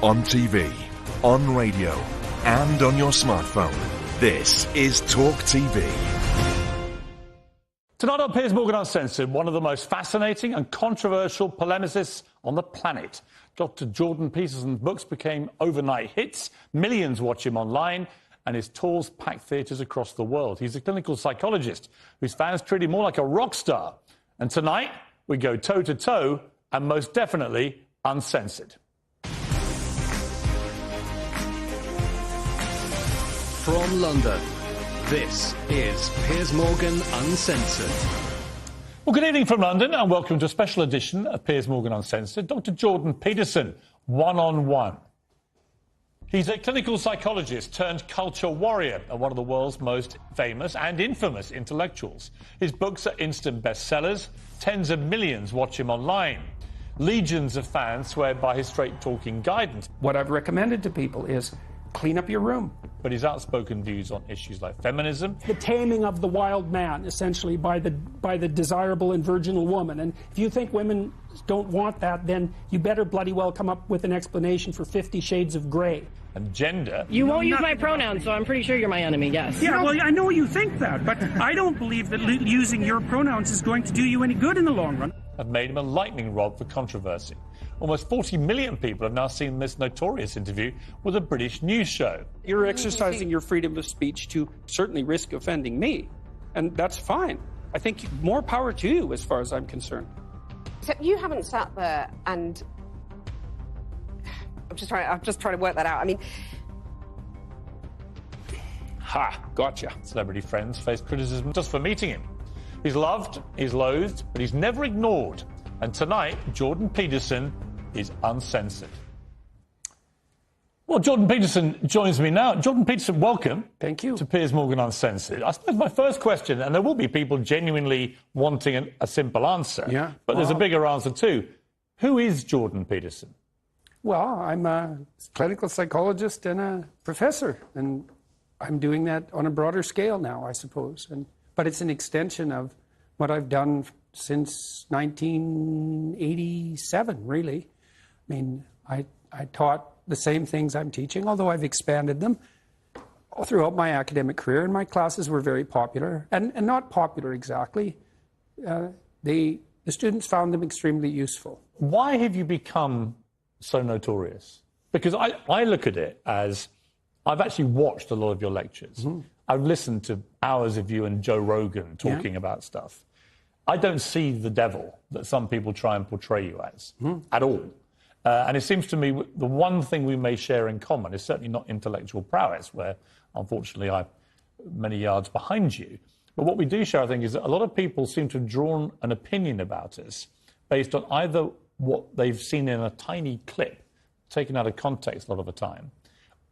On TV, on radio, and on your smartphone. This is Talk TV. Tonight on Piers Morgan Uncensored, one of the most fascinating and controversial polemicists on the planet. Dr. Jordan Peterson's books became overnight hits. Millions watch him online, and his tours pack theatres across the world. He's a clinical psychologist whose fans treat him more like a rock star. And tonight, we go toe-to-toe and most definitely uncensored. From London, this is Piers Morgan Uncensored. Well, good evening from London and welcome to a special edition of Piers Morgan Uncensored. Dr. Jordan Peterson, one-on-one. He's a clinical psychologist turned culture warrior and one of the world's most famous and infamous intellectuals. His books are instant bestsellers. Tens of millions watch him online. Legions of fans swear by his straight-talking guidance. What I've recommended to people is clean up your room. But his outspoken views on issues like feminism. The taming of the wild man, essentially, by the desirable and virginal woman. And if you think women don't want that, then you better bloody well come up with an explanation for 50 Shades of Grey. And gender. You won't use my pronouns, so I'm pretty sure you're my enemy, yes. Yeah, well, I know you think that, but I don't believe that using your pronouns is going to do you any good in the long run. Have made him a lightning rod for controversy. Almost 40 million people have now seen this notorious interview with a British news show. You're exercising your freedom of speech to certainly risk offending me, and that's fine. I think more power to you as far as I'm concerned. Except you haven't sat there and... I'm just trying to work that out. I mean... Ha, gotcha. Celebrity friends face criticism just for meeting him. He's loved, he's loathed, but he's never ignored. And tonight, Jordan Peterson is uncensored. Well, Jordan Peterson joins me now. Jordan Peterson, welcome. Thank you. To Piers Morgan Uncensored. I suppose my first question, and there will be people genuinely wanting a simple answer, yeah, but there's a bigger answer too. Who is Jordan Peterson? Well, I'm a clinical psychologist and a professor, and I'm doing that on a broader scale now, I suppose. But it's an extension of what I've done since 1987, really. I mean, I taught the same things I'm teaching, although I've expanded them all throughout my academic career, and my classes were very popular, and not popular exactly. The students found them extremely useful. Why have you become so notorious? Because I look at it as, I've actually watched a lot of your lectures. Mm-hmm. I've listened to hours of you and Joe Rogan talking about stuff. I don't see the devil that some people try and portray you as, at all. And it seems to me the one thing we may share in common is certainly not intellectual prowess, where, unfortunately, I'm many yards behind you. But what we do share, I think, is that a lot of people seem to have drawn an opinion about us based on either what they've seen in a tiny clip, taken out of context a lot of the time,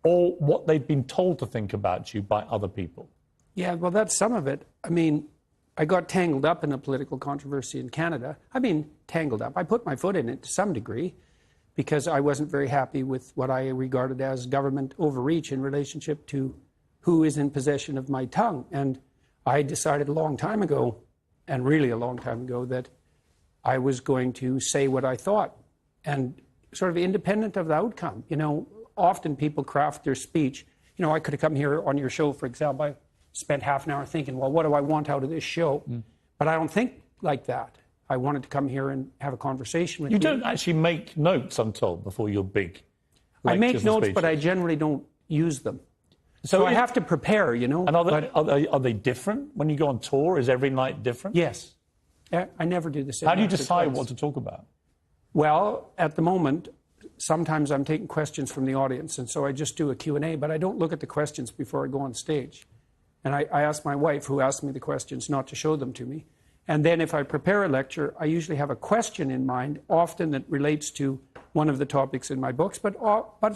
or what they've been told to think about you by other people. Yeah, well, that's some of it. I mean, I got tangled up in a political controversy in Canada. I mean, tangled up. I put my foot in it to some degree because I wasn't very happy with what I regarded as government overreach in relationship to who is in possession of my tongue. And I decided a long time ago, and really a long time ago, that I was going to say what I thought, and sort of independent of the outcome. You know, often people craft their speech. You know, I could have come here on your show, for example. I spent half an hour thinking, well, what do I want out of this show? But I don't think like that. I wanted to come here and have a conversation with you. You don't actually make notes, I'm told, before your big I make lectures and notes, speeches. but I generally don't use them. So I have to prepare, you know. And are they different when you go on tour? Is every night different? Yes. I never do the same. How do you decide what to talk about? Well, at the moment, sometimes I'm taking questions from the audience, and so I just do a Q&A, but I don't look at the questions before I go on stage. And I ask my wife, who asked me the questions, not to show them to me. And then if I prepare a lecture, I usually have a question in mind, often that relates to one of the topics in my books, but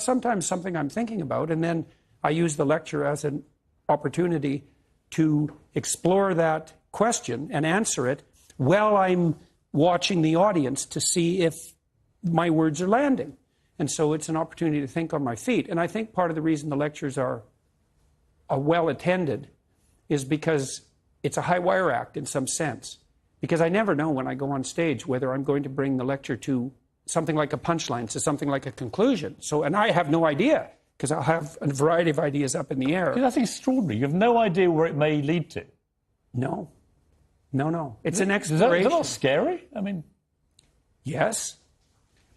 sometimes something I'm thinking about. And then I use the lecture as an opportunity to explore that question and answer it while I'm watching the audience to see if my words are landing. And so it's an opportunity to think on my feet. And I think part of the reason the lectures are well attended is because it's a high wire act in some sense. Because I never know when I go on stage whether I'm going to bring the lecture to something like a punchline to something like a conclusion. So, and I have no idea, because I'll have a variety of ideas up in the air. That's extraordinary. You have no idea where it may lead to. No. It's an exploration. Is that not scary? I mean... Yes.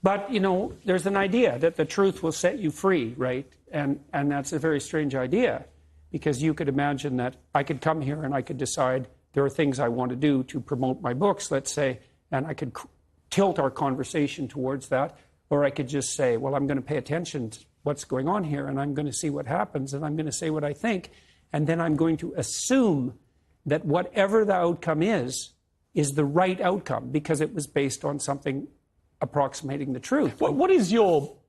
But, you know, there's an idea that the truth will set you free, right? And that's a very strange idea, because you could imagine that I could come here and I could decide there are things I want to do to promote my books, let's say, and I could tilt our conversation towards that, or I could just say, well, I'm going to pay attention to what's going on here, and I'm going to see what happens, and I'm going to say what I think, and then I'm going to assume that whatever the outcome is the right outcome, because it was based on something approximating the truth.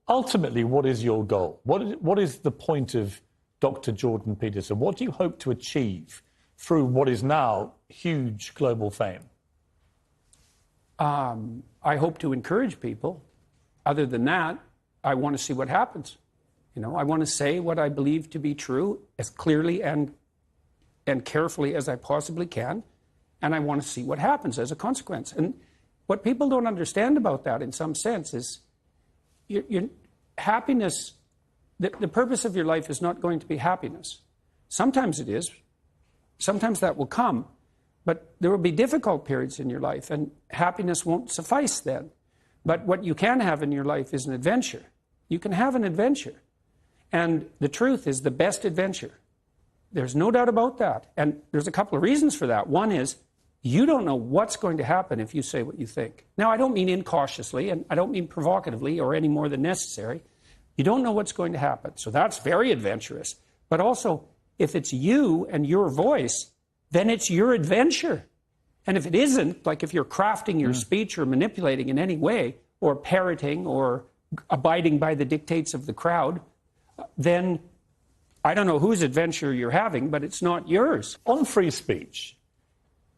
Ultimately, what is your goal? What is the point of Dr. Jordan Peterson? What do you hope to achieve through what is now huge global fame? I hope to encourage people. Other than that, I want to see what happens. You know, I want to say what I believe to be true as clearly and carefully as I possibly can, and I want to see what happens as a consequence. And what people don't understand about that, in some sense, is your happiness. The purpose of your life is not going to be happiness. Sometimes it is. Sometimes that will come. But there will be difficult periods in your life, and happiness won't suffice then. But what you can have in your life is an adventure. You can have an adventure. And the truth is the best adventure. There's no doubt about that. And there's a couple of reasons for that. One is, you don't know what's going to happen if you say what you think. Now, I don't mean incautiously, and I don't mean provocatively or any more than necessary. You don't know what's going to happen. So that's very adventurous. But also, if it's you and your voice, then it's your adventure. And if it isn't, like if you're crafting your speech or manipulating in any way, or parroting or abiding by the dictates of the crowd, then I don't know whose adventure you're having, but it's not yours. On free speech,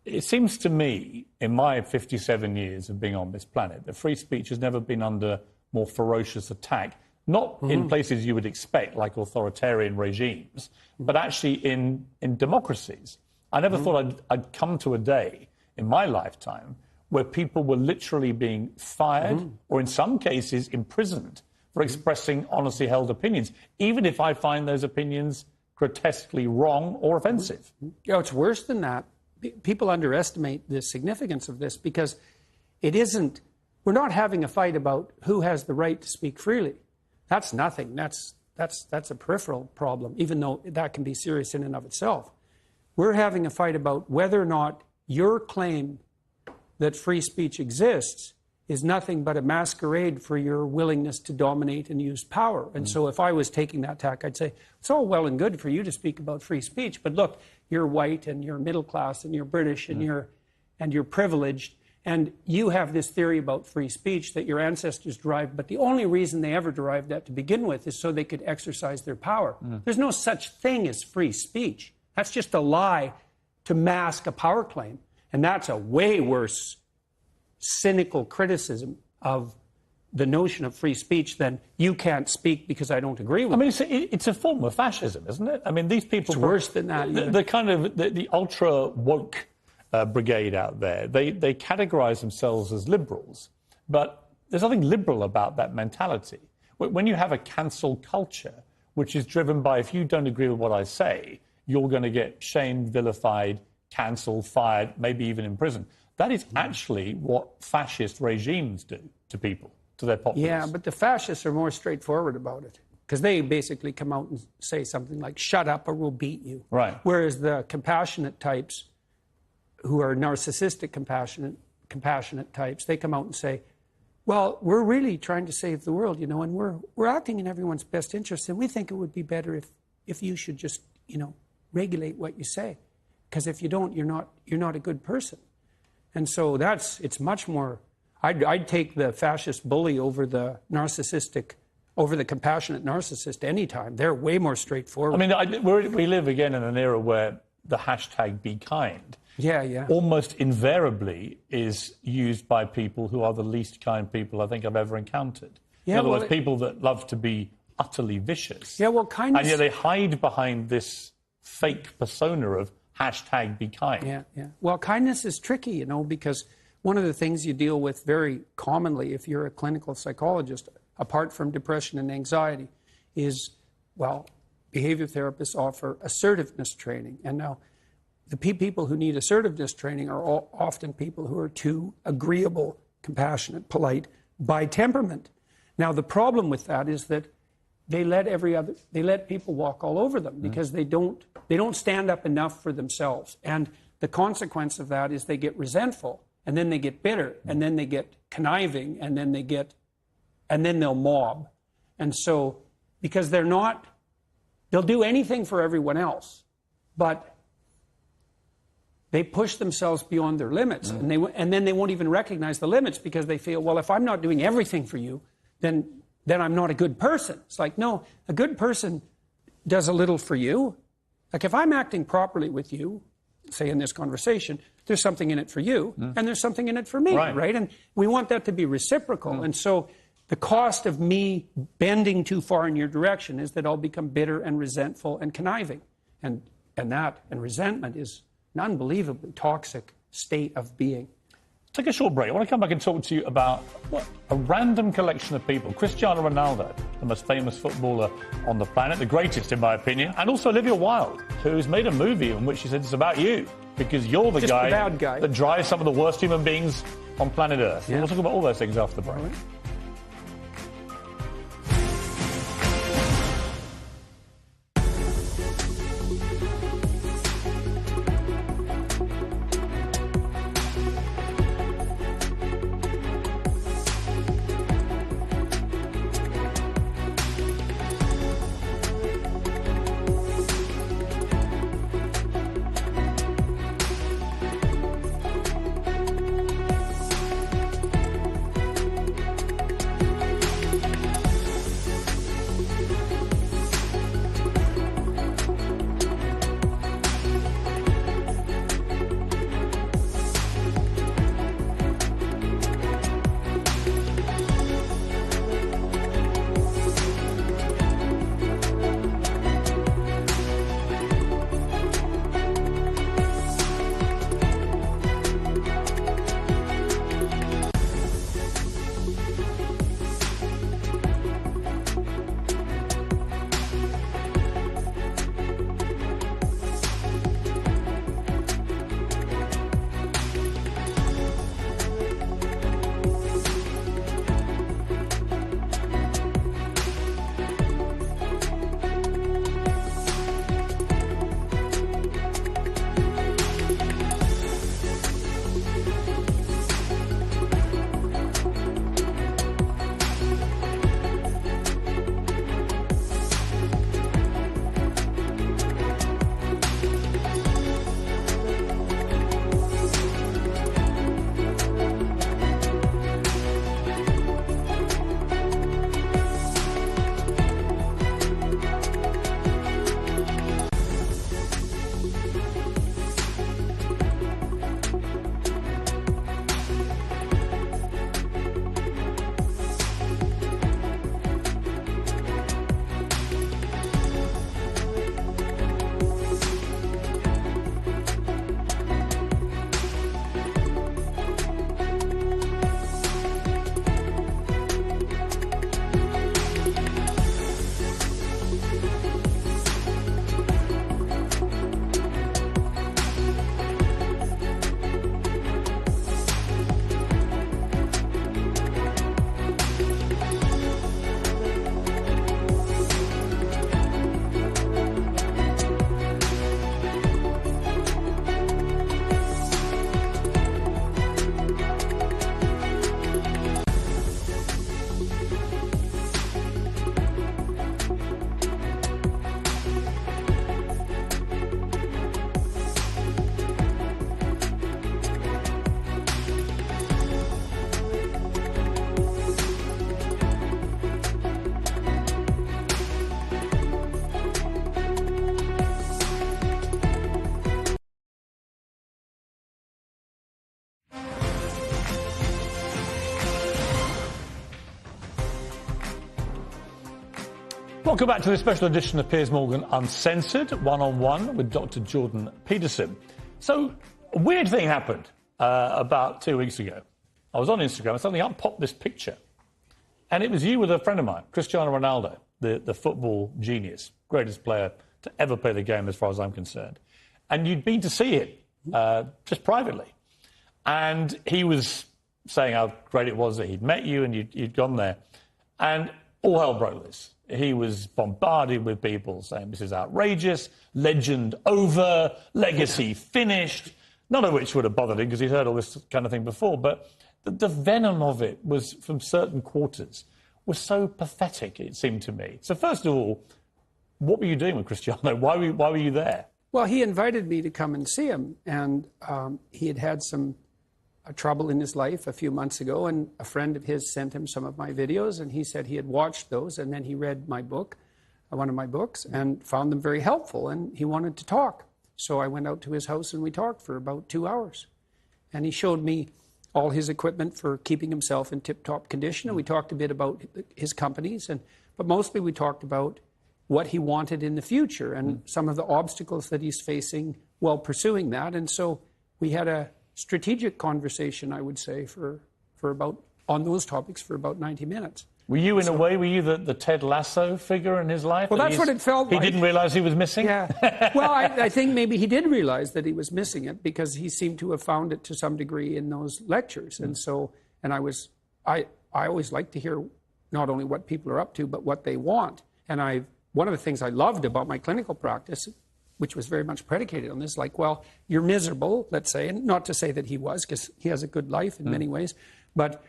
it seems to me, in my 57 years of being on this planet, that free speech has never been under more ferocious attack. Not in places you would expect, like authoritarian regimes, but actually in democracies. I never thought I'd come to a day in my lifetime where people were literally being fired or in some cases imprisoned for expressing honestly held opinions, even if I find those opinions grotesquely wrong or offensive. You know, it's worse than that. People underestimate the significance of this, because it isn't, we're not having a fight about who has the right to speak freely. That's nothing. That's a peripheral problem, even though that can be serious in and of itself. We're having a fight about whether or not your claim that free speech exists is nothing but a masquerade for your willingness to dominate and use power. And so if I was taking that tack, I'd say, it's all well and good for you to speak about free speech, but look, you're white and you're middle class and you're British and you're privileged, and you have this theory about free speech that your ancestors derived, but the only reason they ever derived that to begin with is so they could exercise their power. There's no such thing as free speech. That's just a lie to mask a power claim. And that's a way worse cynical criticism of the notion of free speech than you can't speak because I don't agree with it. I mean, it's a form of fascism, isn't it? I mean, these people... It's worse than that. The kind of the ultra woke brigade out there, they categorize themselves as liberals, but there's nothing liberal about that mentality. When you have a cancel culture, which is driven by, if you don't agree with what I say, you're going to get shamed, vilified, cancelled, fired, maybe even imprisoned. That is actually what fascist regimes do to people, to their populace. Yeah, but the fascists are more straightforward about it, because they basically come out and say something like, shut up or we'll beat you. Right. Whereas the compassionate types, who are narcissistic compassionate types, they come out and say, well, we're really trying to save the world, you know, and we're acting in everyone's best interest, and we think it would be better if you should just, you know, regulate what you say, because if you don't, you're not a good person. And so it's much more, I'd take the fascist bully over the compassionate narcissist anytime. They're way more straightforward. I mean, we live again in an era where the hashtag be kind almost invariably is used by people who are the least kind people I think I've ever encountered. In other words, people that love to be utterly vicious. Yeah, well, kindness... And yet they hide behind this fake persona of hashtag be kind. Yeah. Well, kindness is tricky, you know, because one of the things you deal with very commonly if you're a clinical psychologist, apart from depression and anxiety, is, well, behavior therapists offer assertiveness training. And now, the people who need assertiveness training are often people who are too agreeable, compassionate, polite by temperament. Now, the problem with that is that they let people walk all over them because they don't stand up enough for themselves. And the consequence of that is they get resentful, and then they get bitter, and then they get conniving, and then they'll mob. And so, because they'll do anything for everyone else, but they push themselves beyond their limits, and then they won't even recognize the limits because they feel, well, if I'm not doing everything for you, then I'm not a good person. It's like, no, a good person does a little for you. Like if I'm acting properly with you, say in this conversation, there's something in it for you, and there's something in it for me, right? And we want that to be reciprocal. And so the cost of me bending too far in your direction is that I'll become bitter and resentful and conniving. And resentment is an unbelievably toxic state of being. Take a short break. I want to come back and talk to you about a random collection of people. Cristiano Ronaldo, the most famous footballer on the planet, the greatest in my opinion, and also Olivia Wilde, who's made a movie in which she said it's about you because you're the guy that drives some of the worst human beings on planet Earth. Yeah. We'll talk about all those things after the break. Right. Welcome back to this special edition of Piers Morgan Uncensored, one-on-one with Dr. Jordan Peterson. So, a weird thing happened about 2 weeks ago. I was on Instagram and suddenly up popped this picture. And it was you with a friend of mine, Cristiano Ronaldo, the football genius, greatest player to ever play the game as far as I'm concerned. And you'd been to see him just privately. And he was saying how great it was that he'd met you and you'd gone there. And all hell broke loose. He was bombarded with people saying this is outrageous, legend over, legacy finished, none of which would have bothered him because he'd heard all this kind of thing before. But the venom of it was, from certain quarters, was so pathetic, it seemed to me. So first of all, what were you doing with Cristiano? Why were you there? Well, he invited me to come and see him, and he had had some trouble in his life a few months ago, and a friend of his sent him some of my videos, and he said he had watched those, and then he read my book, one of my books, and found them very helpful, and he wanted to talk. So I went out to his house, and we talked for about 2 hours. And he showed me all his equipment for keeping himself in tip-top condition, and we talked a bit about his companies, but mostly we talked about what he wanted in the future and some of the obstacles that he's facing while pursuing that. And so we had a strategic conversation, I would say, on those topics for about 90 minutes. Were you, in a way, the Ted Lasso figure in his life? Well, that's what it felt like. He didn't realise he was missing? Yeah. Well, I think maybe he did realise that he was missing it because he seemed to have found it to some degree in those lectures. And so, I always like to hear not only what people are up to, but what they want. And one of the things I loved about my clinical practice, which was very much predicated on this, like, well, you're miserable, let's say, and not to say that he was, because he has a good life in many ways, but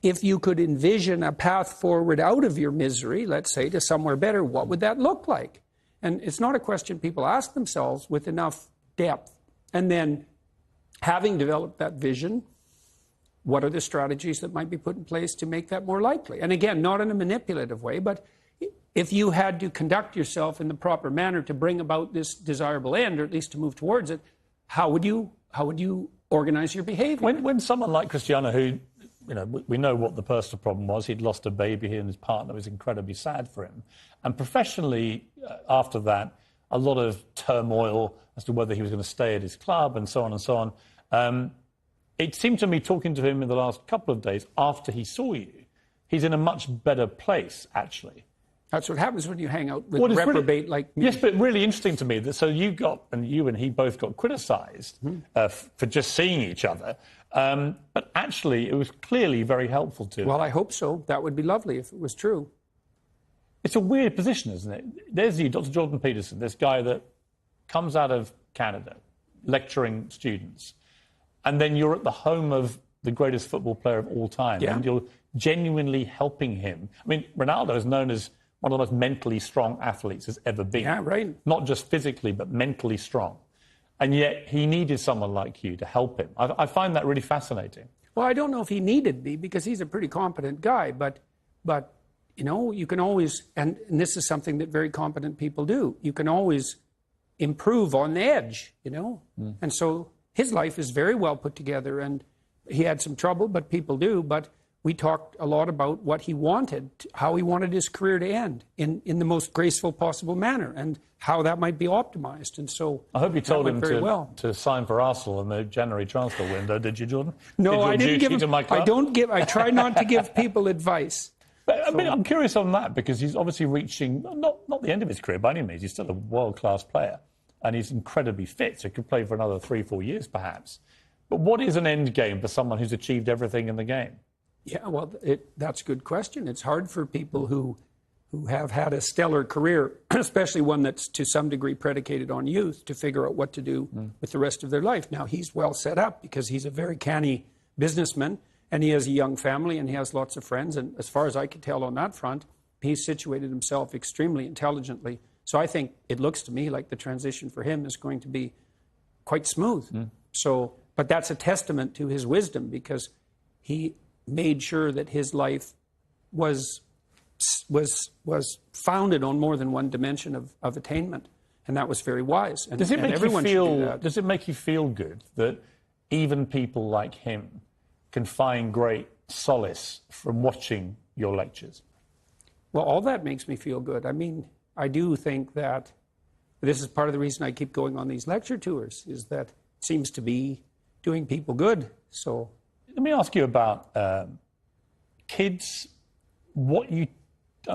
if you could envision a path forward out of your misery, let's say, to somewhere better, what would that look like? And it's not a question people ask themselves with enough depth. And then, having developed that vision, what are the strategies that might be put in place to make that more likely? And again, not in a manipulative way, but if you had to conduct yourself in the proper manner to bring about this desirable end, or at least to move towards it, how would you organize your behavior? When someone like Cristiano, who, we know what the personal problem was, he'd lost a baby, he and his partner, was incredibly sad for him. And professionally, after that, a lot of turmoil as to whether he was going to stay at his club and so on and so on. It seemed to me, talking to him in the last couple of days after he saw you, he's in a much better place, actually. That's what happens when you hang out with a reprobate like me. Yes, but really interesting to me that so you and he both got criticised for just seeing each other, but actually it was clearly very helpful to him. Well, I hope so. That would be lovely if it was true. It's a weird position, isn't it? There's you, Dr. Jordan Peterson, this guy that comes out of Canada, lecturing students, and then you're at the home of the greatest football player of all time, and you're genuinely helping him. I mean, Ronaldo is known as one of the most mentally strong athletes has ever been. Yeah, right. Not just physically, but mentally strong. And yet he needed someone like you to help him. I find that really fascinating. Well, I don't know if he needed me because he's a pretty competent guy, but you can always, and this is something that very competent people do, you can always improve on the edge, And so his life is very well put together, and he had some trouble, but people do, but we talked a lot about what he wanted, how he wanted his career to end in the most graceful possible manner, and how that might be optimized. And so I hope you told him to sign for Arsenal in the January transfer window. Did you, Jordan? No, I didn't give him. I try not to give people advice. But, I'm curious on that because he's obviously reaching not the end of his career by any means. He's still a world-class player, and he's incredibly fit. So he could play for another 3-4 years, perhaps. But what is an end game for someone who's achieved everything in the game? Yeah, well, that's a good question. It's hard for people who have had a stellar career, especially one that's to some degree predicated on youth, to figure out what to do with the rest of their life. Now, he's well set up because he's a very canny businessman, and he has a young family, and he has lots of friends. And as far as I can tell on that front, he's situated himself extremely intelligently. So I think it looks to me like the transition for him is going to be quite smooth. But that's a testament to his wisdom because he made sure that his life was founded on more than one dimension of attainment, and that was very wise. And, does it make everyone you feel? should do that. Does it make you feel good that even people like him can find great solace from watching your lectures? Well, all that makes me feel good. I mean, I do think that this is part of the reason I keep going on these lecture tours. Is that it seems to be doing people good. So let me ask you about kids. What you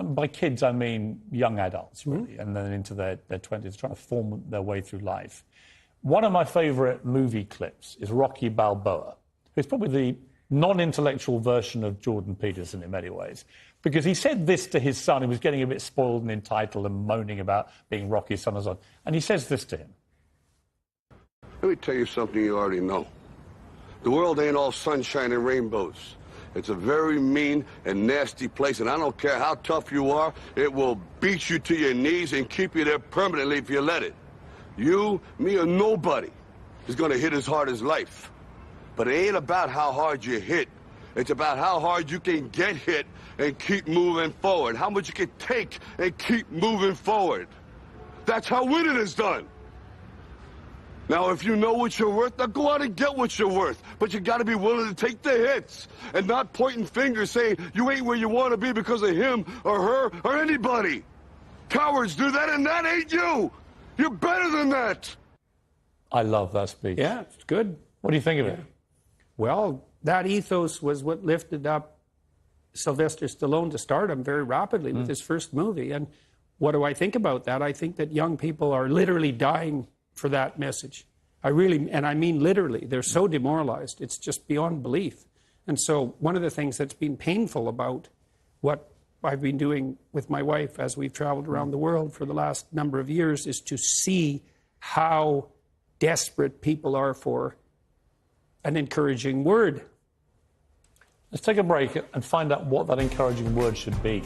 by kids, I mean young adults, really, and then into their 20s, trying to form their way through life. One of my favourite movie clips is Rocky Balboa, who's probably the non-intellectual version of Jordan Peterson in many ways, because he said this to his son, who was getting a bit spoiled and entitled and moaning about being Rocky's son and so on. And he says this to him. Let me tell you something you already know. The world ain't all sunshine and rainbows. It's a very mean and nasty place, and I don't care how tough you are, it will beat you to your knees and keep you there permanently if you let it. You, me, or nobody is gonna hit as hard as life. But it ain't about how hard you hit. It's about how hard you can get hit and keep moving forward. How much you can take and keep moving forward. That's how winning is done. Now, if you know what you're worth, now go out and get what you're worth. But you gotta be willing to take the hits and not pointing fingers saying you ain't where you wanna be because of him or her or anybody. Cowards do that, and that ain't you. You're better than that. I love that speech. yeah, it's good. What do you think of it? Well, that ethos was what lifted up Sylvester Stallone to stardom very rapidly with his first movie. And what do I think about that? I think that young people are literally dying for that message. I mean literally. They're so demoralized. It's just beyond belief. And so one of the things that's been painful about what I've been doing with my wife as we've traveled around the world for the last number of years is to see how desperate people are for an encouraging word. Let's take a break and find out what that encouraging word should be.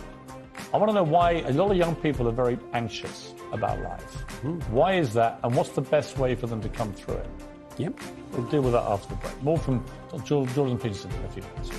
I want to know why a lot of young people are very anxious about life. Why is that, and what's the best way for them to come through it? Yep. We'll deal with that after the break. More from Jordan Peterson in a few minutes.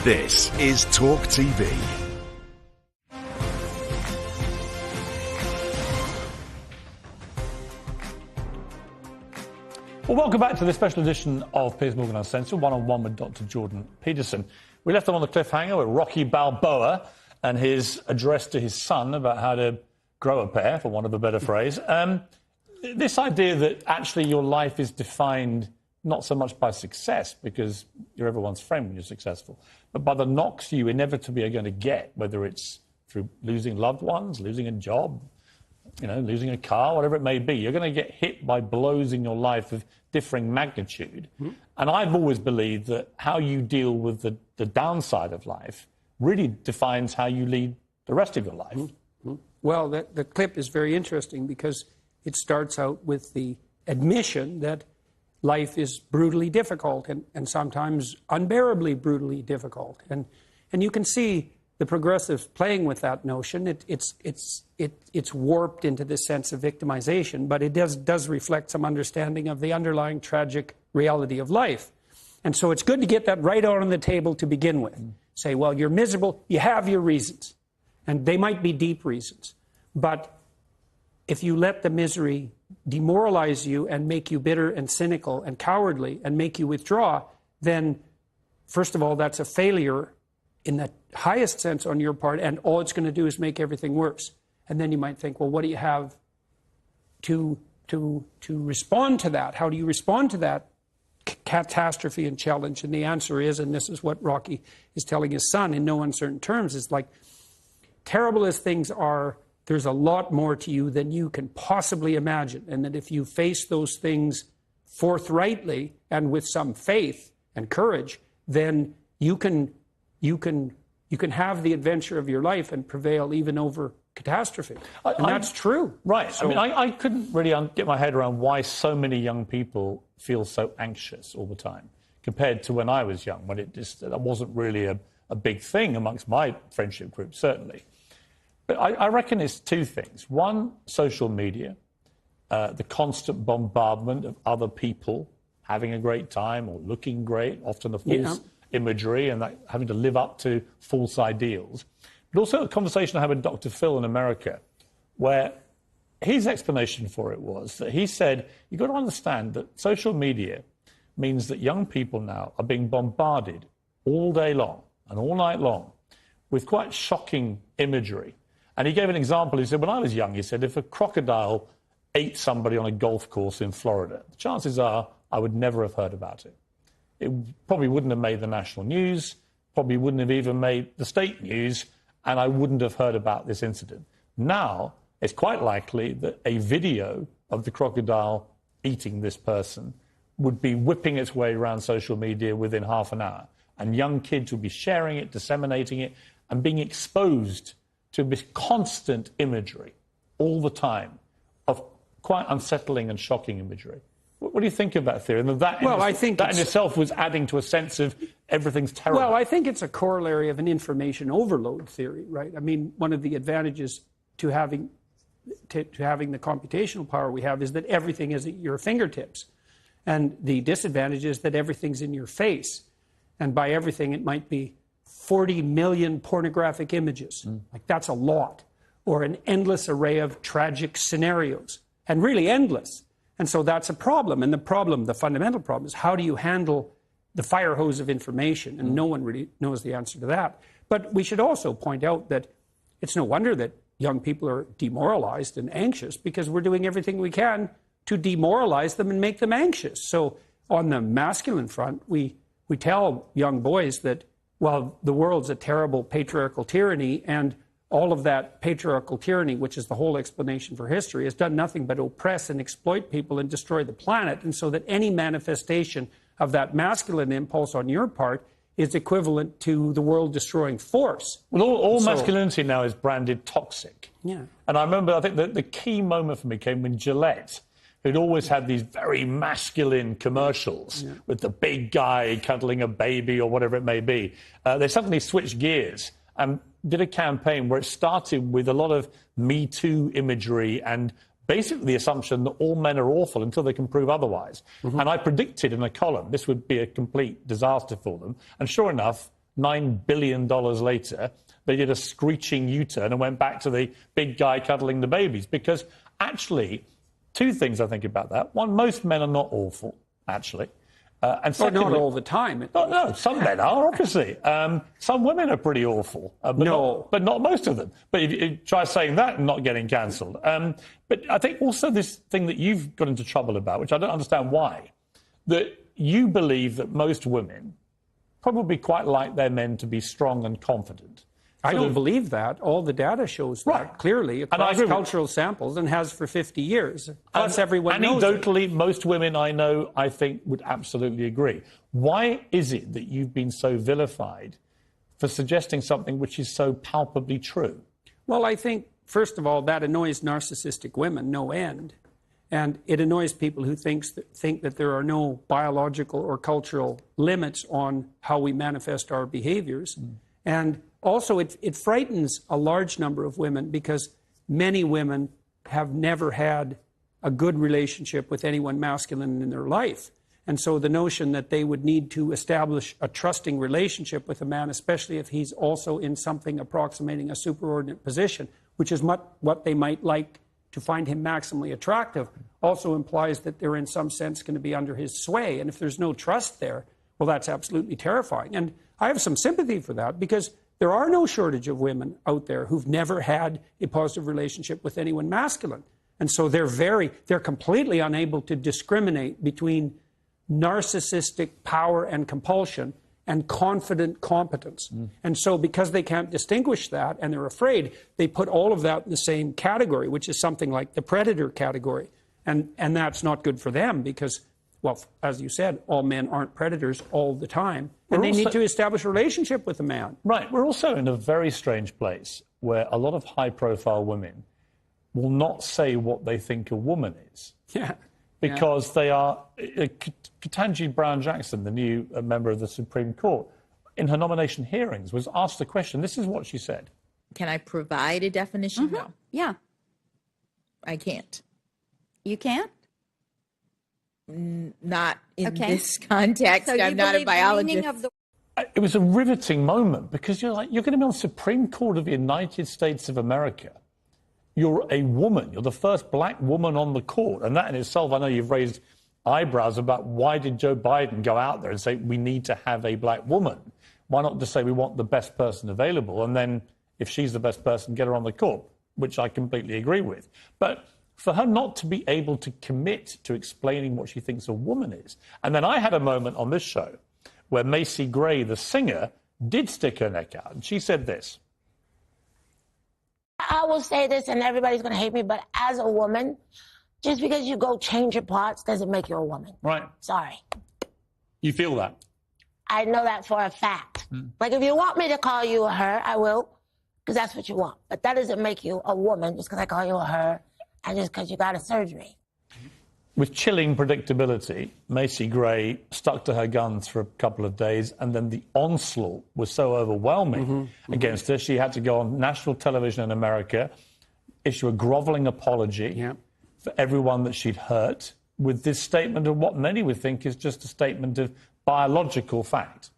This is Talk TV. Well, welcome back to this special edition of Piers Morgan Uncensored, one-on-one with Dr. Jordan Peterson. We left him on the cliffhanger with Rocky Balboa and his address to his son about how to grow a pair, for want of a better phrase. This idea that actually your life is defined not so much by success, because you're everyone's friend when you're successful, but by the knocks you inevitably are going to get, whether it's through losing loved ones, losing a job, losing a car, whatever it may be. You're going to get hit by blows in your life of differing magnitude. Mm-hmm. And I've always believed that how you deal with the downside of life really defines how you lead the rest of your life. Mm-hmm. Well, the clip is very interesting because it starts out with the admission that life is brutally difficult and sometimes unbearably brutally difficult. And you can see the progressives playing with that notion. It's warped into this sense of victimization, but it does reflect some understanding of the underlying tragic reality of life. And so it's good to get that right out on the table to begin with. Say, well, you're miserable, you have your reasons, and they might be deep reasons. But if you let the misery demoralize you and make you bitter and cynical and cowardly and make you withdraw, then, first of all, that's a failure in the highest sense on your part, and all it's going to do is make everything worse. And then you might think, well, what do you have to respond to that? How do you respond to that catastrophe and challenge? And the answer is, and this is what Rocky is telling his son in no uncertain terms, is like, terrible as things are, there's a lot more to you than you can possibly imagine. And that if you face those things forthrightly and with some faith and courage, then you can have the adventure of your life and prevail even over catastrophe. And that's true. Right. So, I couldn't really get my head around why so many young people feel so anxious all the time compared to when I was young, when that wasn't really a big thing amongst my friendship group, certainly. But I reckon it's two things. One, social media, the constant bombardment of other people having a great time or looking great, often the false imagery and having to live up to false ideals. But also a conversation I had with Dr. Phil in America, where his explanation for it was that he said, you've got to understand that social media means that young people now are being bombarded all day long and all night long with quite shocking imagery. And he gave an example. He said, when I was young, he said, if a crocodile ate somebody on a golf course in Florida, the chances are I would never have heard about it. It probably wouldn't have made the national news, probably wouldn't have even made the state news, and I wouldn't have heard about this incident. Now, it's quite likely that a video of the crocodile eating this person would be whipping its way around social media within half an hour, and young kids would be sharing it, disseminating it, and being exposed to this constant imagery all the time of quite unsettling and shocking imagery. What do you think of that theory? And I think that in itself was adding to a sense of everything's terrible. Well, I think it's a corollary of an information overload theory, right? I mean, one of the advantages to having the computational power we have is that everything is at your fingertips. And the disadvantage is that everything's in your face. And by everything, it might be 40 million pornographic images. Like, that's a lot. Or an endless array of tragic scenarios. And really endless. And so that's a problem. And the fundamental problem is, how do you handle the fire hose of information? And no one really knows the answer to that. But we should also point out that it's no wonder that young people are demoralized and anxious, because we're doing everything we can to demoralize them and make them anxious. So on the masculine front, we tell young boys that, well, the world's a terrible patriarchal tyranny, and all of that patriarchal tyranny, which is the whole explanation for history, has done nothing but oppress and exploit people and destroy the planet. And so that any manifestation of that masculine impulse on your part is equivalent to the world-destroying force. Well, all masculinity now is branded toxic. Yeah. And I remember, I think the key moment for me came when Gillette, who'd always had these very masculine commercials with the big guy cuddling a baby or whatever it may be, they suddenly switched gears and did a campaign where it started with a lot of Me Too imagery and basically the assumption that all men are awful until they can prove otherwise. And I predicted in a column this would be a complete disaster for them. And sure enough, $9 billion later, they did a screeching U-turn and went back to the big guy cuddling the babies. Because actually, two things I think about that. One, most men are not awful, actually. And secondly, not all the time. No, some men are, obviously. Some women are pretty awful. But not most of them. But if you try saying that and not getting cancelled. But I think also this thing that you've got into trouble about, which I don't understand why, that you believe that most women probably quite like their men to be strong and confident. I don't believe that. All the data shows that clearly across cultural samples and has for 50 years. Plus, everyone knows it. Anecdotally, most women I know, I think, would absolutely agree. Why is it that you've been so vilified for suggesting something which is so palpably true? Well, I think, first of all, that annoys narcissistic women no end. And it annoys people who think that there are no biological or cultural limits on how we manifest our behaviors. And also, it frightens a large number of women because many women have never had a good relationship with anyone masculine in their life. And so the notion that they would need to establish a trusting relationship with a man, especially if he's also in something approximating a superordinate position, which is what they might like to find him maximally attractive, also implies that they're in some sense going to be under his sway. And if there's no trust there, well, that's absolutely terrifying. And I have some sympathy for that because there are no shortage of women out there who've never had a positive relationship with anyone masculine. And so they're completely unable to discriminate between narcissistic power and compulsion and confident competence. And so because they can't distinguish that and they're afraid, they put all of that in the same category, which is something like the predator category. And that's not good for them because, well, as you said, all men aren't predators all the time. And they need to establish a relationship with a man. Right. We're also in a very strange place where a lot of high-profile women will not say what they think a woman is. Yeah. Because they are... Ketanji Brown-Jackson, the new member of the Supreme Court, in her nomination hearings, was asked the question. This is what she said. Can I provide a definition? No. Yeah. I can't. You can't? Not in this context. So I'm not a biologist. It was a riveting moment because you're going to be on the Supreme Court of the United States of America. You're a woman. You're the first black woman on the court. And that in itself, I know you've raised eyebrows about why did Joe Biden go out there and say we need to have a black woman? Why not just say we want the best person available? And then if she's the best person, get her on the court, which I completely agree with. But for her not to be able to commit to explaining what she thinks a woman is. And then I had a moment on this show where Macy Gray, the singer, did stick her neck out. And she said this. I will say this, and everybody's going to hate me, but as a woman, just because you go change your parts doesn't make you a woman. Right. Sorry. You feel that? I know that for a fact. Like, if you want me to call you a her, I will, because that's what you want. But that doesn't make you a woman just because I call you a her and just because you got a surgery. With chilling predictability, Macy Gray stuck to her guns for a couple of days, and then the onslaught was so overwhelming against her, she had to go on national television in America, issue a groveling apology for everyone that she'd hurt, with this statement of what many would think is just a statement of biological fact.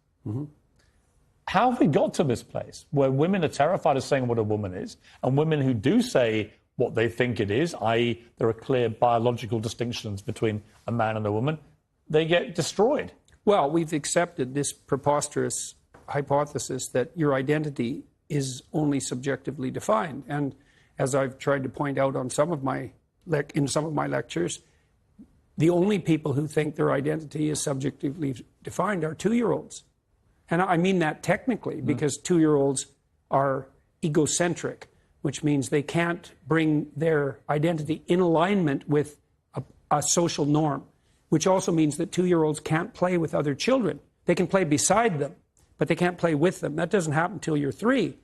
How have we got to this place where women are terrified of saying what a woman is, and women who do say what they think it is, i.e. there are clear biological distinctions between a man and a woman, they get destroyed? Well, we've accepted this preposterous hypothesis that your identity is only subjectively defined. And as I've tried to point out on some of my lectures, the only people who think their identity is subjectively defined are 2-year-olds. And I mean that technically, because 2-year-olds are egocentric, which means they can't bring their identity in alignment with a social norm, which also means that 2-year-olds can't play with other children. They can play beside them, but they can't play with them. That doesn't happen until you're 3. And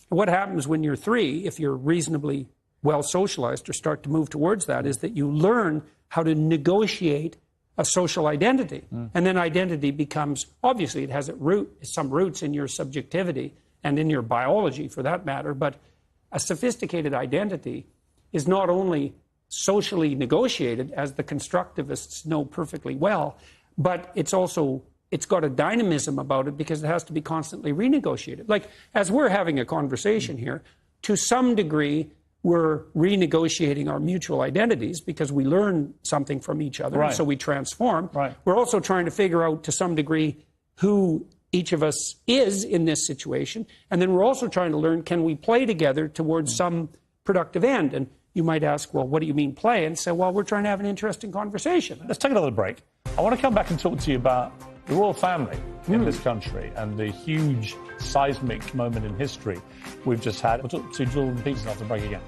what happens when you're 3, if you're reasonably well socialized or start to move towards that, is that you learn how to negotiate a social identity. And then identity becomes, obviously it has some roots in your subjectivity and in your biology for that matter, but a sophisticated identity is not only socially negotiated, as the constructivists know perfectly well, but it's also it's got a dynamism about it because it has to be constantly renegotiated. Like, as we're having a conversation here, to some degree, we're renegotiating our mutual identities because we learn something from each other, right. so we transform. Right. We're also trying to figure out, to some degree, who each of us is in this situation. And then we're also trying to learn, can we play together towards some productive end? And you might ask, well, what do you mean play? And say, well, we're trying to have an interesting conversation. Let's take another break. I want to come back and talk to you about the royal family in this country and the huge seismic moment in history we've just had. We'll talk to Jordan Peterson after the break again.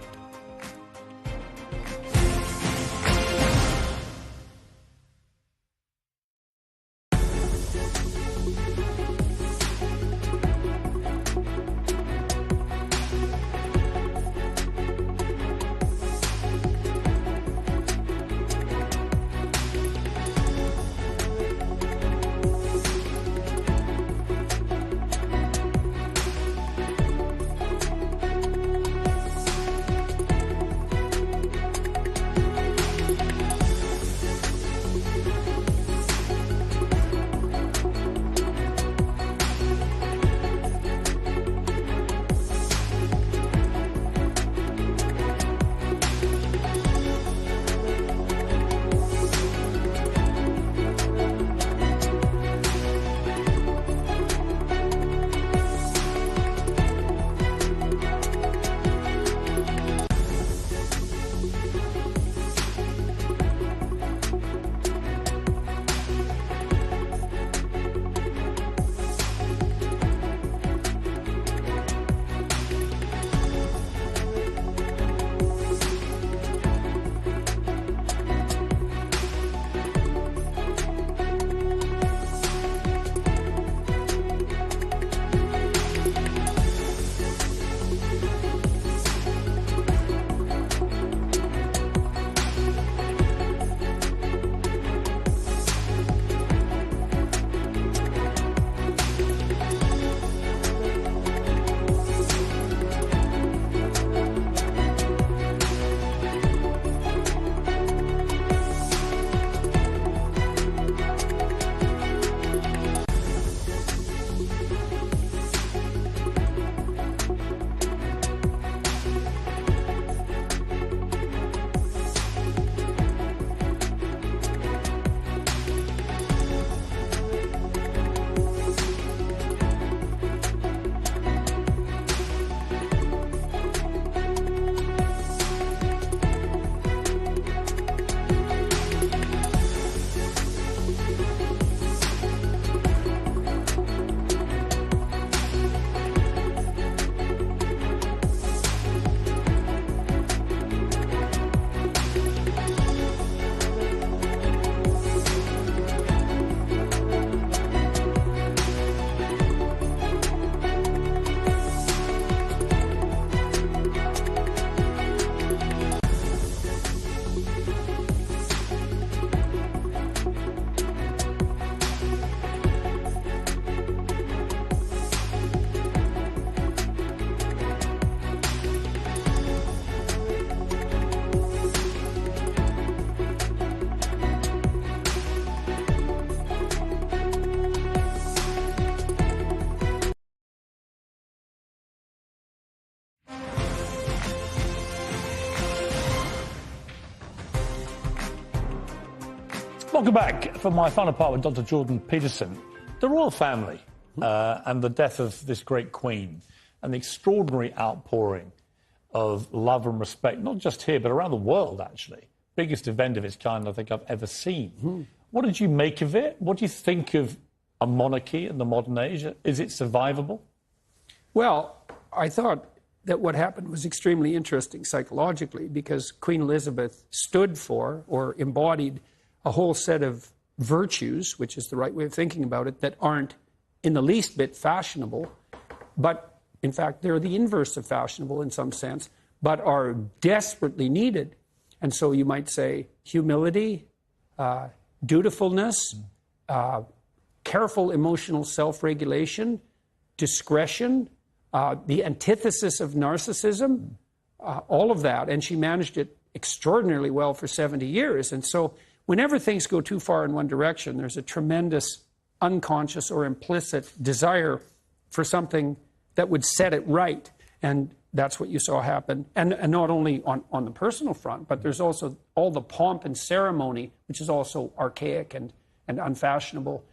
Welcome back for my final part with Dr. Jordan Peterson. The royal family and the death of this great queen and the extraordinary outpouring of love and respect, not just here, but around the world, actually. Biggest event of its kind I think I've ever seen. What did you make of it? What do you think of a monarchy in the modern age? Is it survivable? Well, I thought that what happened was extremely interesting psychologically because Queen Elizabeth stood for or embodied a whole set of virtues, which is the right way of thinking about it, that aren't in the least bit fashionable, but in fact, they're the inverse of fashionable in some sense, but are desperately needed. And so you might say humility, dutifulness, careful emotional self-regulation, discretion, the antithesis of narcissism, all of that. And she managed it extraordinarily well for 70 years. And so whenever things go too far in one direction, there's a tremendous unconscious or implicit desire for something that would set it right. And that's what you saw happen. And not only on the personal front, but there's also all the pomp and ceremony, which is also archaic and unfashionable.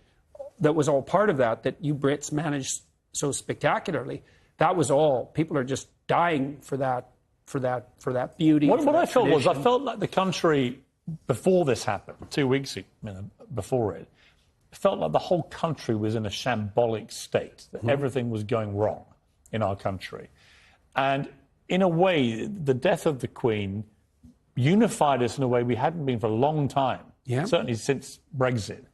That was all part of that you Brits managed so spectacularly. That was all. People are just dying for that beauty. What I felt was, I felt like the country, before this happened, 2 weeks before it, felt like the whole country was in a shambolic state, that everything was going wrong in our country. And in a way, the death of the Queen unified us in a way we hadn't been for a long time, certainly since Brexit.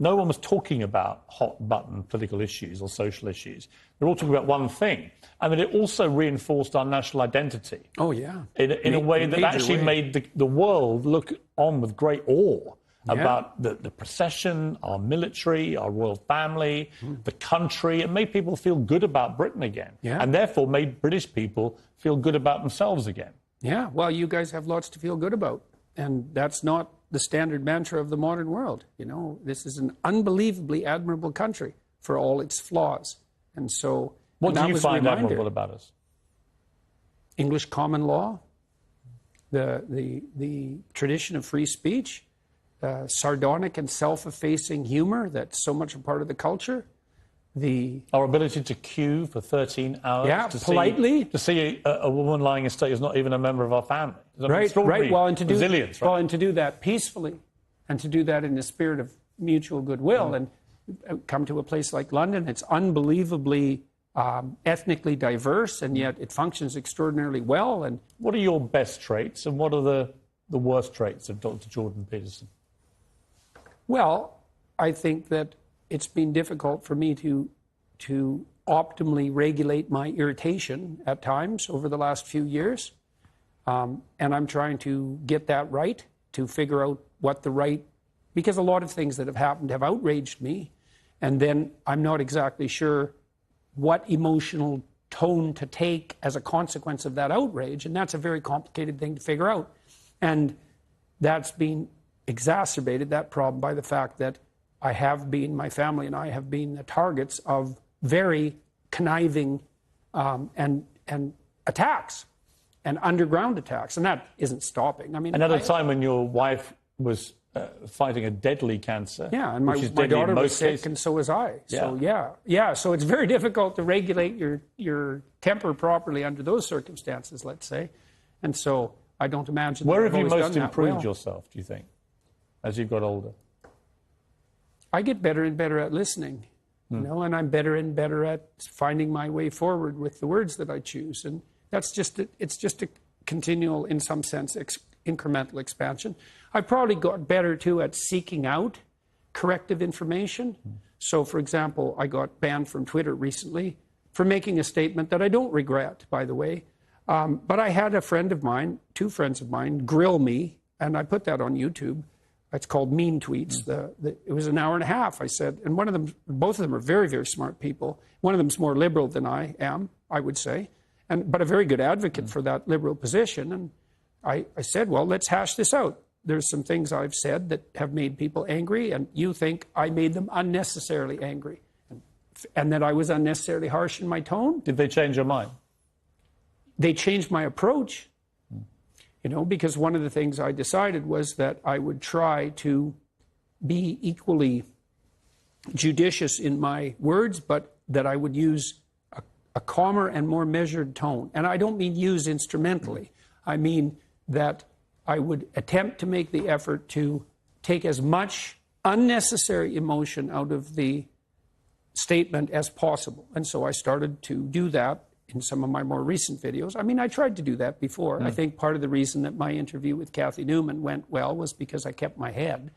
No one was talking about hot-button political issues or social issues. They're all talking about one thing. I mean, it also reinforced our national identity. Oh, yeah. In a way that actually made the world look on with great awe about the procession, our military, our royal family, the country. It made people feel good about Britain again. And therefore made British people feel good about themselves again. Yeah, well, you guys have lots to feel good about. And that's not the standard mantra of the modern world. You know, this is an unbelievably admirable country for all its flaws. And so... What do you find admirable about us? English common law, the tradition of free speech, sardonic and self-effacing humor that's so much a part of the culture, our ability to queue for 13 hours politely to see a woman lying in state who's not even a member of our family. Right. Well, and to do resilience, well, and to do that peacefully, and to do that in the spirit of mutual goodwill, and come to a place like London. It's unbelievably ethnically diverse, and yet it functions extraordinarily well. And what are your best traits, and what are the worst traits of Dr. Jordan Peterson? Well, I think that it's been difficult for me to optimally regulate my irritation at times over the last few years. And I'm trying to get that right, to figure out what the right... Because a lot of things that have happened have outraged me, and then I'm not exactly sure what emotional tone to take as a consequence of that outrage, and that's a very complicated thing to figure out. And that's been exacerbated, that problem, by the fact that my family and I have been the targets of very conniving and attacks, and underground attacks, and that isn't stopping. I mean, another time when your wife was fighting a deadly cancer. Yeah, and my daughter was sick, and so was I. So so it's very difficult to regulate your temper properly under those circumstances, let's say. And so I don't imagine. Where have you most improved yourself, do you think, as you've got older? I get better and better at listening, you know, and I'm better and better at finding my way forward with the words that I choose. And it's just a continual, in some sense, incremental expansion. I probably got better, too, at seeking out corrective information. So, for example, I got banned from Twitter recently for making a statement that I don't regret, by the way. But I had a friend of mine, two friends of mine, grill me, and I put that on YouTube. It's called Mean Tweets. It was an hour and a half, I said. And both of them are very, very smart people. One of them's more liberal than I am, I would say, but a very good advocate for that liberal position. And I said, well, let's hash this out. There's some things I've said that have made people angry, and you think I made them unnecessarily angry, and that I was unnecessarily harsh in my tone. Did they change your mind? They changed my approach. You know, because one of the things I decided was that I would try to be equally judicious in my words, but that I would use a calmer and more measured tone. And I don't mean use instrumentally. I mean that I would attempt to make the effort to take as much unnecessary emotion out of the statement as possible. And so I started to do that in some of my more recent videos. I mean, I tried to do that before. I think part of the reason that my interview with Kathy Newman went well was because I kept my head.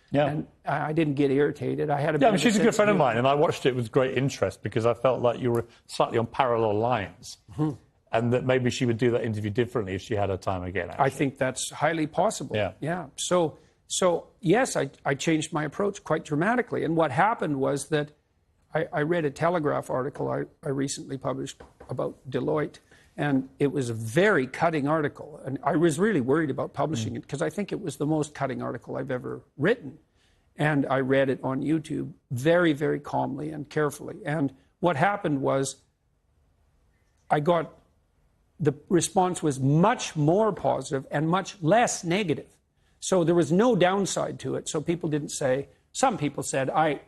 Yeah. And I didn't get irritated. I had a bit of she's a good friend of mine, and I watched it with great interest because I felt like you were slightly on parallel lines. And that maybe she would do that interview differently if she had her time again, actually. I think that's highly possible. Yeah. So yes, I changed my approach quite dramatically. And what happened was that I read a Telegraph article I recently published about Deloitte, and it was a very cutting article. And I was really worried about publishing it because I think it was the most cutting article I've ever written. And I read it on YouTube very, very calmly and carefully. And what happened was the response was much more positive and much less negative. So there was no downside to it. So people didn't say, some people said, I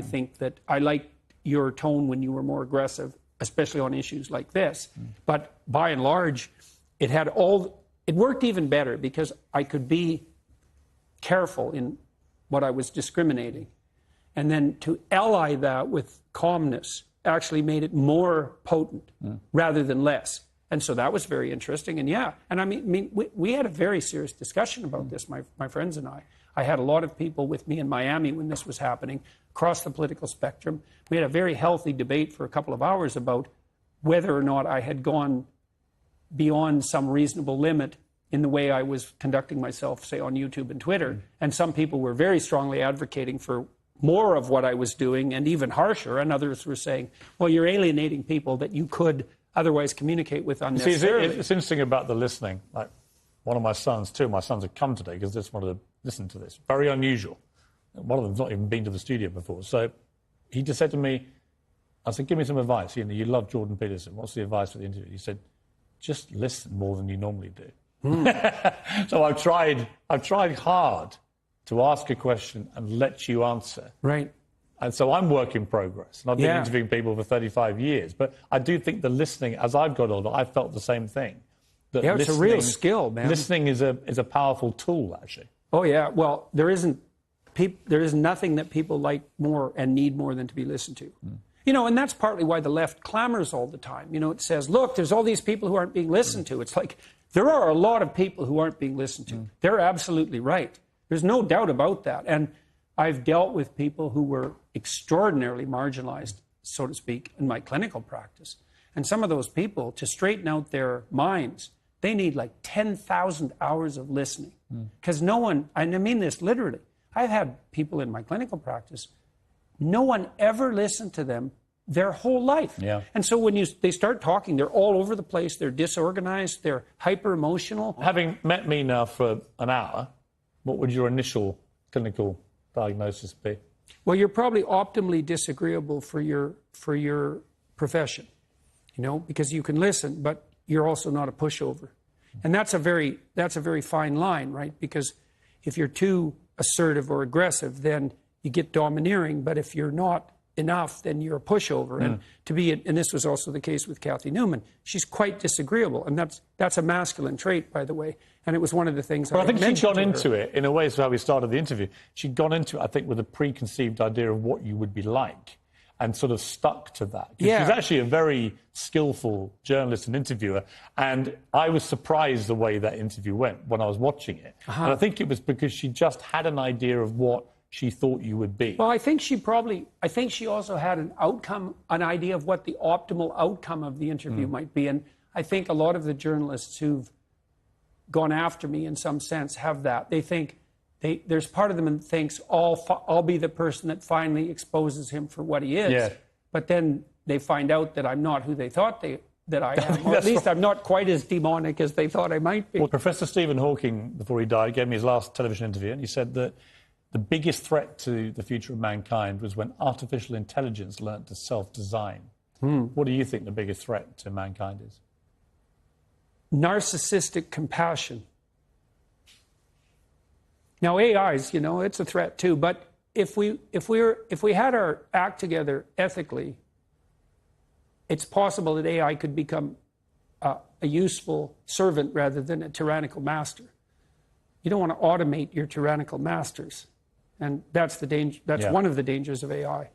think that I liked your tone when you were more aggressive, especially on issues like this. But by and large, it worked even better because I could be careful in what I was discriminating. And then to ally that with calmness actually made it more potent rather than less. And so that was very interesting. And yeah, and I mean we had a very serious discussion about this, my friends and I. I had a lot of people with me in Miami when this was happening, across the political spectrum. We had a very healthy debate for a couple of hours about whether or not I had gone beyond some reasonable limit in the way I was conducting myself, say, on YouTube and Twitter. And some people were very strongly advocating for more of what I was doing and even harsher. And others were saying, well, you're alienating people that you could otherwise communicate with unnecessarily. See, it's interesting about the listening. Like one of my sons, two of my sons have come today because they just wanted to listen to this. Very unusual. One of them's not even been to the studio before. So he just said to me, I said, give me some advice. You know, you love Jordan Peterson. What's the advice for the interview? He said, just listen more than you normally do. So I've tried hard to ask a question and let you answer. Right. And so I'm work in progress. And I've been interviewing people for 35 years. But I do think the listening, as I've got older, I felt the same thing. That it's a real skill, man. Listening is a powerful tool, actually. Oh, yeah. Well, there is nothing that people like more and need more than to be listened to. You know, and that's partly why the left clamors all the time. You know, it says, look, there's all these people who aren't being listened to. It's like, there are a lot of people who aren't being listened to. They're absolutely right. There's no doubt about that. And I've dealt with people who were extraordinarily marginalized, so to speak, in my clinical practice. And some of those people, to straighten out their minds, they need like 10,000 hours of listening. Because no one, and I mean this literally, I've had people in my clinical practice, no one ever listened to them their whole life. Yeah. And so when they start talking, they're all over the place, they're disorganized, they're hyper-emotional. Having met me now for an hour, what would your initial clinical diagnosis be? Well, you're probably optimally disagreeable for your profession, you know, because you can listen, but you're also not a pushover. And that's a very fine line, right? Because if you're too assertive or aggressive, then you get domineering, but if you're not enough, then you're a pushover. And this was also the case with Kathy Newman. She's quite disagreeable, and that's a masculine trait, by the way. And it was one of the things. But I think she'd gone into it in a way. So how we started the interview. She'd gone into it, I think, with a preconceived idea of what you would be like, and sort of stuck to that. Yeah. She's actually a very skillful journalist and interviewer, and I was surprised the way that interview went when I was watching it. And I think it was because she just had an idea of what she thought you would be. Well, I think she also had an idea of what the optimal outcome of the interview might be. And I think a lot of the journalists who've gone after me in some sense have that. They think, there's part of them that thinks, I'll be the person that finally exposes him for what he is. Yeah. But then they find out that I'm not who they thought that I am. Or at least I'm not quite as demonic as they thought I might be. Well, Professor Stephen Hawking, before he died, gave me his last television interview, and he said that the biggest threat to the future of mankind was when artificial intelligence learnt to self-design. What do you think the biggest threat to mankind is? Narcissistic compassion. Now, AIs, you know, it's a threat too. But if we had our act together ethically, it's possible that AI could become a useful servant rather than a tyrannical master. You don't want to automate your tyrannical masters. And that's the danger. That's one of the dangers of AI.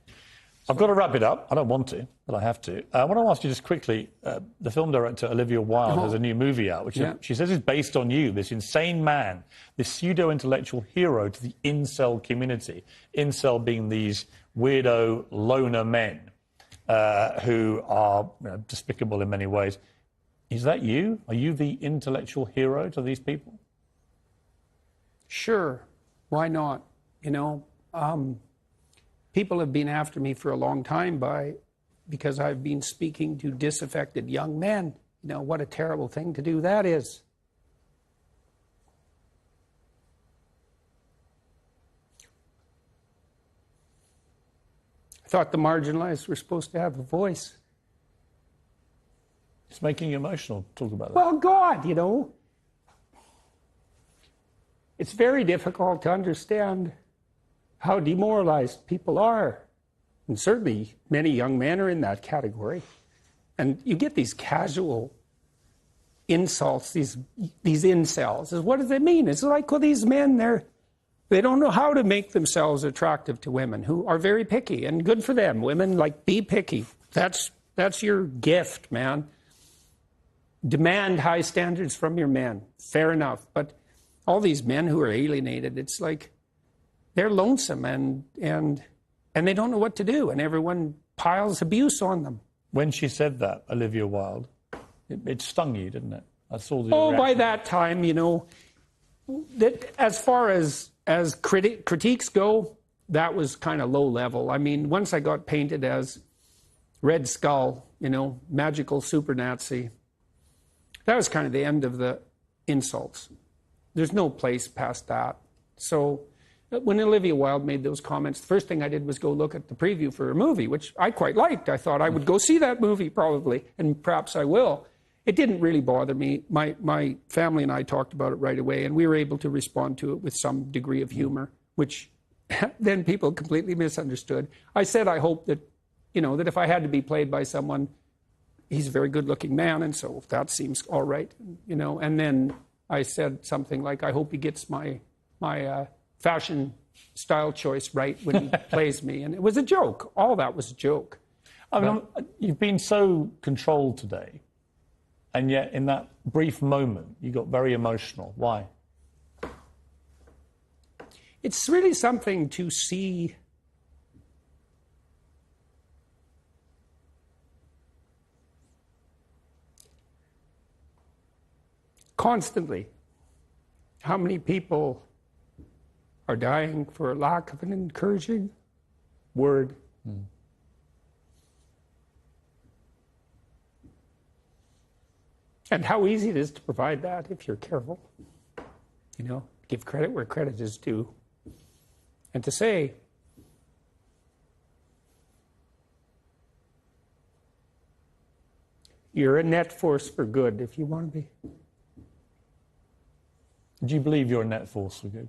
I've got to wrap it up. I don't want to, but I have to. I want to ask you just quickly, the film director Olivia Wilde has a new movie out, which she says is based on you, this insane man, this pseudo-intellectual hero to the incel community. Incel being these weirdo loner men who are despicable in many ways. Is that you? Are you the intellectual hero to these people? Sure. Why not? You know, people have been after me for a long time because I've been speaking to disaffected young men. You know, what a terrible thing to do that is. I thought the marginalized were supposed to have a voice. It's making you emotional. Talk about that. Well, God, it's very difficult to understand how demoralized people are. And certainly many young men are in that category. And you get these casual insults, these incels. What does it mean? It's like, well, these men, they don't know how to make themselves attractive to women who are very picky, and good for them. Women, be picky. That's your gift, man. Demand high standards from your men. Fair enough. But all these men who are alienated, it's like they're lonesome and they don't know what to do, and everyone piles abuse on them. When she said that, Olivia Wilde, it stung you, didn't it? I saw the reaction. By reaction. that time, that as far as critiques go, that was kind of low level. I mean, once I got painted as Red Skull, magical super Nazi, that was kind of the end of the insults. There's no place past that. So when Olivia Wilde made those comments, the first thing I did was go look at the preview for her movie, which I quite liked. I thought I would go see that movie probably, and perhaps I will. It didn't really bother me. My family and I talked about it right away, and we were able to respond to it with some degree of humor, which then people completely misunderstood. I said I hope that, that if I had to be played by someone, he's a very good-looking man, and so that seems all right, And then I said something like, I hope he gets my fashion style choice right when he plays me. And it was a joke. All that was a joke. I mean, you've been so controlled today, and yet in that brief moment, you got very emotional. Why? It's really something to see constantly how many people are dying for lack of an encouraging word. And how easy it is to provide that if you're careful. Give credit where credit is due. And to say, you're a net force for good if you want to be. Do you believe you're a net force for good?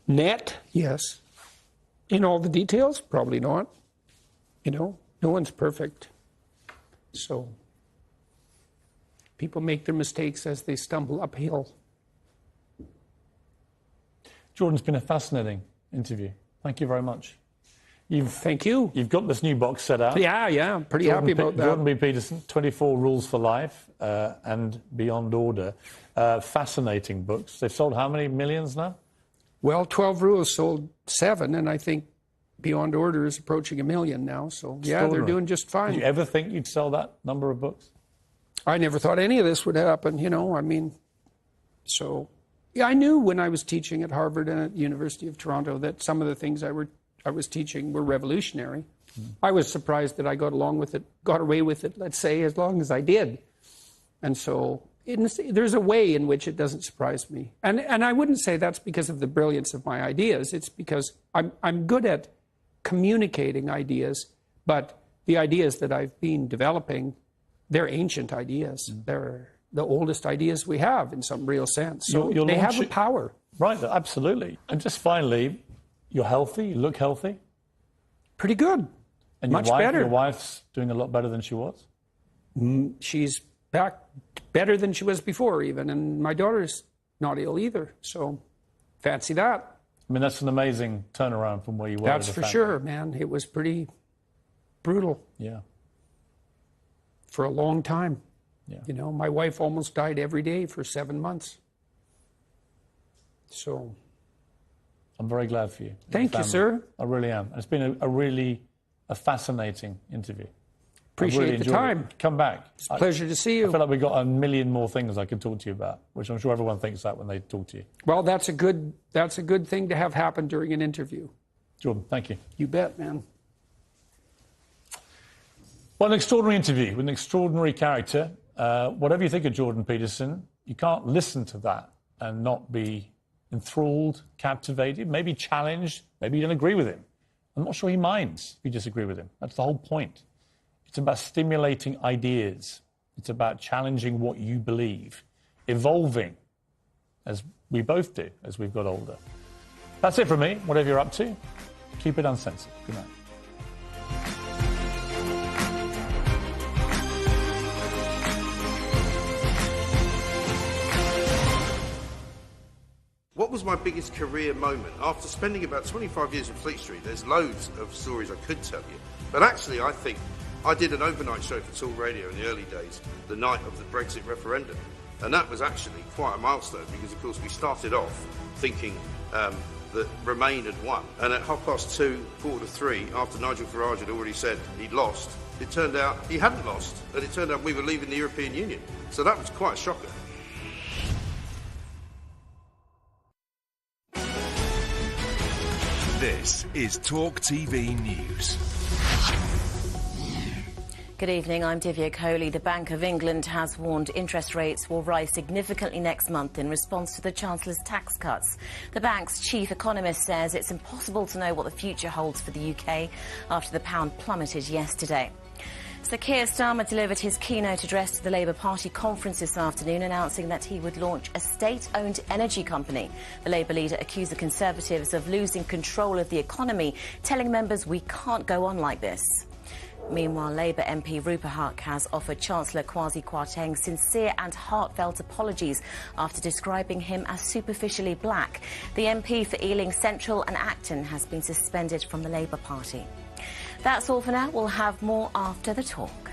Net, yes. In all the details, probably not. No one's perfect. So people make their mistakes as they stumble uphill. Jordan's been a fascinating interview. Thank you very much. Thank you. You've got this new box set out. Yeah, I'm pretty happy about that. Jordan B. Peterson, 24 Rules for Life and Beyond Order. Fascinating books. They've sold how many millions now? Well, 12 Rules sold 7, and I think Beyond Order is approaching 1 million now. So, yeah, they're doing just fine. Did you ever think you'd sell that number of books? I never thought any of this would happen, Yeah, I knew when I was teaching at Harvard and at the University of Toronto that some of the things I was teaching were revolutionary. I was surprised that I got away with it, let's say, as long as I did. And so there's a way in which it doesn't surprise me. And I wouldn't say that's because of the brilliance of my ideas. It's because I'm good at communicating ideas, but the ideas that I've been developing, they're ancient ideas. They're the oldest ideas we have in some real sense. So they have a power. Right, absolutely. And just finally, you're healthy, you look healthy. Pretty good. And much better. Your wife's doing a lot better than she was? She's back better than she was before even, and my daughter's not ill either, so fancy that. I mean, that's an amazing turnaround from where you were. That's for sure, man. It was pretty brutal. Yeah. For a long time. Yeah. My wife almost died every day for 7 months. So I'm very glad for you. Thank you, sir. I really am. It's been a really fascinating interview. Appreciate the time. Come back. It's a pleasure to see you. I feel like we've got a million more things I could talk to you about, which I'm sure everyone thinks that when they talk to you. Well, that's a good thing to have happen during an interview. Jordan, thank you. You bet, man. Well, an extraordinary interview with an extraordinary character. Whatever you think of Jordan Peterson, you can't listen to that and not be enthralled, captivated, maybe challenged, maybe you don't agree with him. I'm not sure he minds if you disagree with him. That's the whole point. It's about stimulating ideas. It's about challenging what you believe, evolving, as we both do as we've got older. That's it from me. Whatever you're up to, keep it uncensored. Good night. What was my biggest career moment? After spending about 25 years in Fleet Street, there's loads of stories I could tell you. But actually, I think I did an overnight show for Talk Radio in the early days, the night of the Brexit referendum. And that was actually quite a milestone because, of course, we started off thinking that Remain had won. And at 2:30, 2:45, after Nigel Farage had already said he'd lost, it turned out he hadn't lost. And it turned out we were leaving the European Union. So that was quite a shocker. This is Talk TV News. Good evening, I'm Divya Kohli. The Bank of England has warned interest rates will rise significantly next month in response to the Chancellor's tax cuts. The bank's chief economist says it's impossible to know what the future holds for the UK after the pound plummeted yesterday. Sir Keir Starmer delivered his keynote address to the Labour Party conference this afternoon, announcing that he would launch a state-owned energy company. The Labour leader accused the Conservatives of losing control of the economy, telling members we can't go on like this. Meanwhile, Labour MP Rupa Huq has offered Chancellor Kwasi Kwarteng sincere and heartfelt apologies after describing him as superficially black. The MP for Ealing Central and Acton has been suspended from the Labour Party. That's all for now. We'll have more after the talk.